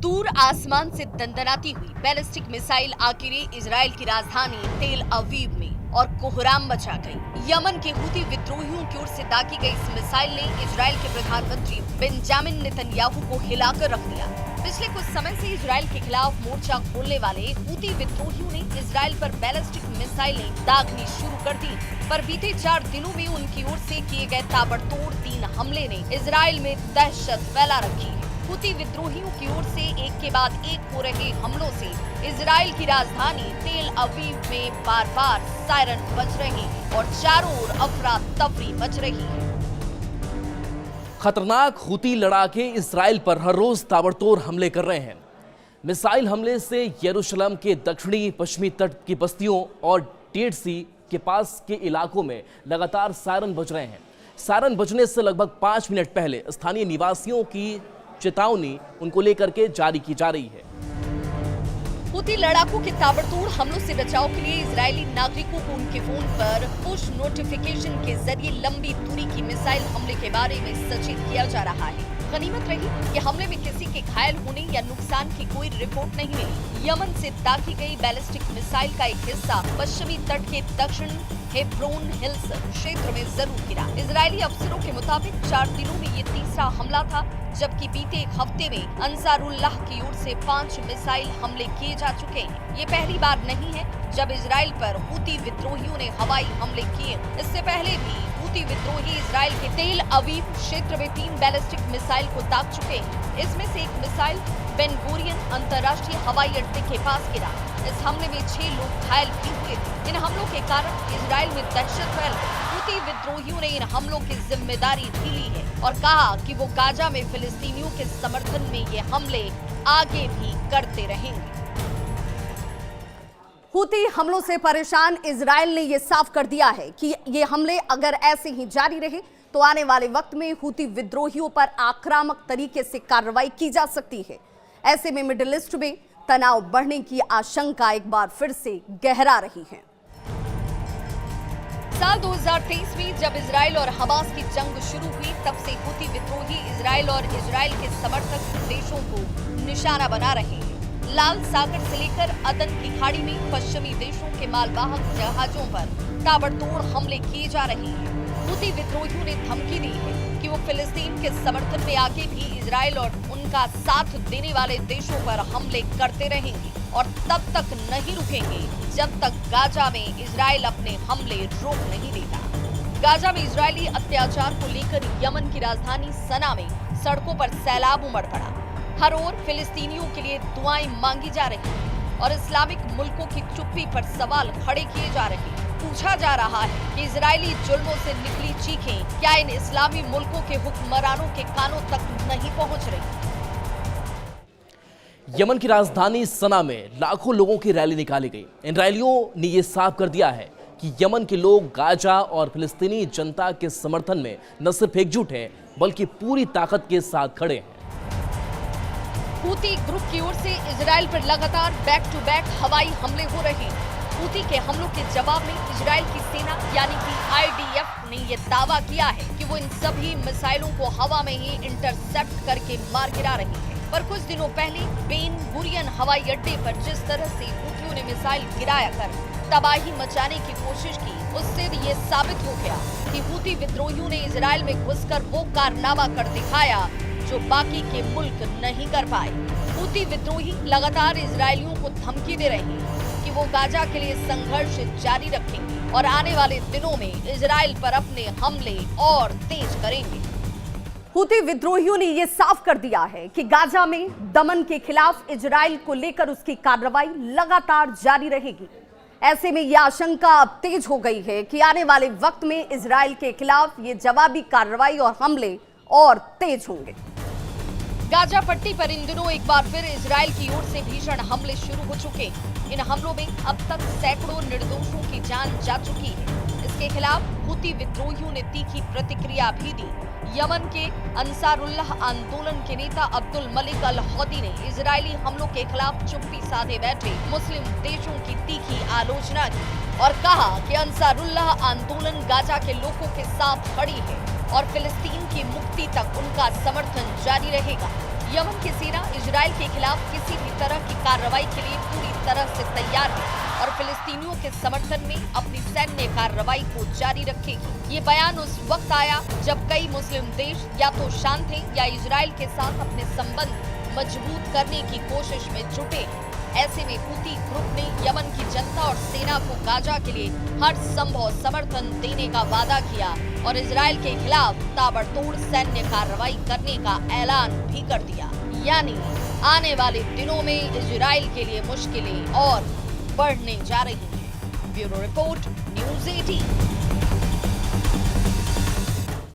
दूर आसमान से दंदनाती हुई बैलिस्टिक मिसाइल आखिर इजराइल की राजधानी तेल अवीव में और कोहराम मचा गई। यमन के हूती विद्रोहियों की ओर से दागी गई इस मिसाइल ने इजराइल के प्रधानमंत्री बेंजामिन नेतन्याहू को हिलाकर रख दिया। पिछले कुछ समय से इजराइल के खिलाफ मोर्चा खोलने वाले हूती विद्रोहियों ने इजराइल पर बैलिस्टिक मिसाइलें दागनी शुरू कर दी, पर बीते 4 दिनों में उनकी ओर से किए गए ताबड़तोड़ 3 हमले ने इजराइल में दहशत फैला रखी है। हूती विद्रोहियों की ओर से एक के बाद एक हो रहे हमलों से इजराइल की राजधानी तेल अवीव में बार-बार सायरन बज रहे हैं और चारों ओर अफरा तफरी मच रही है। खतरनाक हूती लड़ाके इजराइल पर हर रोज ताबड़तोड़ हमले कर रहे हैं। मिसाइल हमले से यरूशलेम के दक्षिणी पश्चिमी तट की बस्तियों और डेड सी के पास के इलाकों में लगातार सायरन बज रहे हैं। सायरन बजने से लगभग 5 मिनट पहले स्थानीय निवासियों की चेतावनी उनको लेकर के जारी की जा रही है। हूती लड़ाकों के ताबड़तोड़ हमलों से बचाव के लिए इजरायली नागरिकों को उनके फोन पर पुश नोटिफिकेशन के जरिए लंबी दूरी की मिसाइल हमले के बारे में सचेत किया जा रहा है। गनीमत रही कि हमले में किसी के घायल होने या नुकसान की कोई रिपोर्ट नहीं मिली। यमन से दागी गई बैलिस्टिक मिसाइल का एक हिस्सा पश्चिमी तट के दक्षिण हेब्रोन हिल्स क्षेत्र में जरूर गिरा। इजरायली अफसरों के मुताबिक 4 दिनों में ये तीसरा हमला था, जबकि बीते एक हफ्ते में अंसारुल्लाह की ओर से 5 मिसाइल हमले किए जा चुके हैं। ये पहली बार नहीं है जब इजराइल पर हूती विद्रोहियों ने हवाई हमले किए। इससे पहले भी हूती विद्रोही इजराइल के तेल अवीव क्षेत्र में 3 बैलिस्टिक मिसाइल को दाग चुके हैं। इसमें से एक मिसाइल बेन गुरियन अंतर्राष्ट्रीय हवाई अड्डे के पास गिरा। इस हमले में 6 लोग घायल भी हुए थे। इन हमलों के कारण इजराइल में दहशत फैल गई। हूती विद्रोहियों ने इन हमलों की जिम्मेदारी भी ली है और कहा कि वो गाजा में फिलिस्तीनियों के समर्थन में ये हमले आगे भी करते रहेंगे। हूती हमलों से परेशान इजराइल ने ये साफ कर दिया है कि ये हमले अगर ऐसे ही जारी रहे तो आने वाले वक्त में हूती विद्रोहियों पर आक्रामक तरीके से कार्रवाई की जा सकती है। ऐसे में मिडिल ईस्ट में तनाव बढ़ने की आशंका एक बार फिर से गहरा रही है। साल 2023 में जब इजराइल और हमास की जंग शुरू हुई, तब से हूती विद्रोही इजराइल और इजराइल के समर्थक देशों को निशाना बना रहे हैं। लाल सागर से लेकर अदन की खाड़ी में पश्चिमी देशों के मालवाहक जहाजों पर ताबड़तोड़ हमले किए जा रहे हैं। हूती विद्रोहियों ने धमकी दी है कि वो फिलिस्तीन के समर्थन में आगे भी इजराइल और उनका साथ देने वाले देशों पर हमले करते रहेंगे और तब तक नहीं रुकेंगे जब तक गाजा में इजराइल अपने हमले रोक नहीं देता। गाजा में इजरायली अत्याचार को लेकर यमन की राजधानी सना में सड़कों पर सैलाब उमड़ पड़ा। हर ओर फिलिस्तीनियों के लिए दुआएं मांगी जा रही हैं और इस्लामिक मुल्कों की चुप्पी पर सवाल खड़े किए जा रहे हैं। पूछा जा रहा है कि इजरायली जुल्मों से निकली चीखें क्या इन इस्लामी मुल्कों के हुक्मरानों के कानों तक नहीं पहुंच रही। यमन की राजधानी सना में लाखों लोगों की रैली निकाली गई। इन रैलियों ने यह साफ कर दिया है कि यमन के लोग गाजा और फिलिस्तीनी जनता के समर्थन में न सिर्फ एकजुट हैं बल्कि पूरी ताकत के साथ खड़े हैं। हूती ग्रुप की ओर से इजराइल पर लगातार बैक टू बैक हवाई हमले हो रहे हैं। हूती के हमलों के जवाब में इजराइल की सेना यानी कि IDF ने यह दावा किया है कि वो इन सभी मिसाइलों को हवा में ही इंटरसेप्ट करके मार गिरा रही है। पर कुछ दिनों पहले बेन गुरियन हवाई अड्डे पर जिस तरह से हूतियों ने मिसाइल गिराया कर तबाही मचाने की कोशिश की, उससे ये साबित हो गया कि हूती विद्रोहियों ने इजराइल में घुसकर वो कारनामा कर दिखाया जो बाकी के मुल्क नहीं कर पाए। हूती विद्रोही लगातार इजरायलियों को धमकी दे रहे हैं कि वो गाजा के लिए संघर्ष जारी रखेंगे और आने वाले दिनों में इजराइल पर अपने हमले और तेज करेंगे। हूती विद्रोहियों ने यह साफ कर दिया है कि गाजा में दमन के खिलाफ इजराइल को लेकर उसकी कार्रवाई लगातार जारी रहेगी। ऐसे में यह आशंका अब तेज हो गई है कि आने वाले वक्त में इजराइल के खिलाफ ये जवाबी कार्रवाई और हमले और तेज होंगे। गाजा पट्टी पर इन दिनों एक बार फिर इजराइल की ओर से भीषण हमले शुरू हो चुके हैं। इन हमलों में अब तक सैकड़ों निर्दोषों की जान जा चुकी है। इसके खिलाफ हूती विद्रोहियों ने तीखी प्रतिक्रिया भी दी। यमन के अंसारुल्लाह आंदोलन के नेता अब्दुल मलिक अल हौदी ने इजरायली हमलों के खिलाफ चुप्पी साधे बैठे मुस्लिम देशों की तीखी आलोचना की और कहा कि अंसारुल्लाह आंदोलन गाजा के लोगों के साथ खड़ी है और फिलिस्तीन की मुक्ति तक उनका समर्थन जारी रहेगा। यमन की सेना इजराइल के खिलाफ किसी भी तरह की कार्रवाई के लिए पूरी तरह से तैयार है और फिलिस्तीनियों के समर्थन में अपनी सैन्य कार्रवाई को जारी रखेगी। ये बयान उस वक्त आया जब कई मुस्लिम देश या तो शांत थे या इजराइल के साथ अपने संबंध मजबूत करने की कोशिश में जुटे। ऐसे में हूती ग्रुप ने यमन की जनता और सेना को गाजा के लिए हर संभव समर्थन देने का वादा किया और इजराइल के खिलाफ ताबड़तोड़ सैन्य कार्रवाई करने का ऐलान भी कर दिया। यानी आने वाले दिनों में इजराइल के लिए मुश्किलें और बढ़ने जा रही हैं। Bureau report, news 18।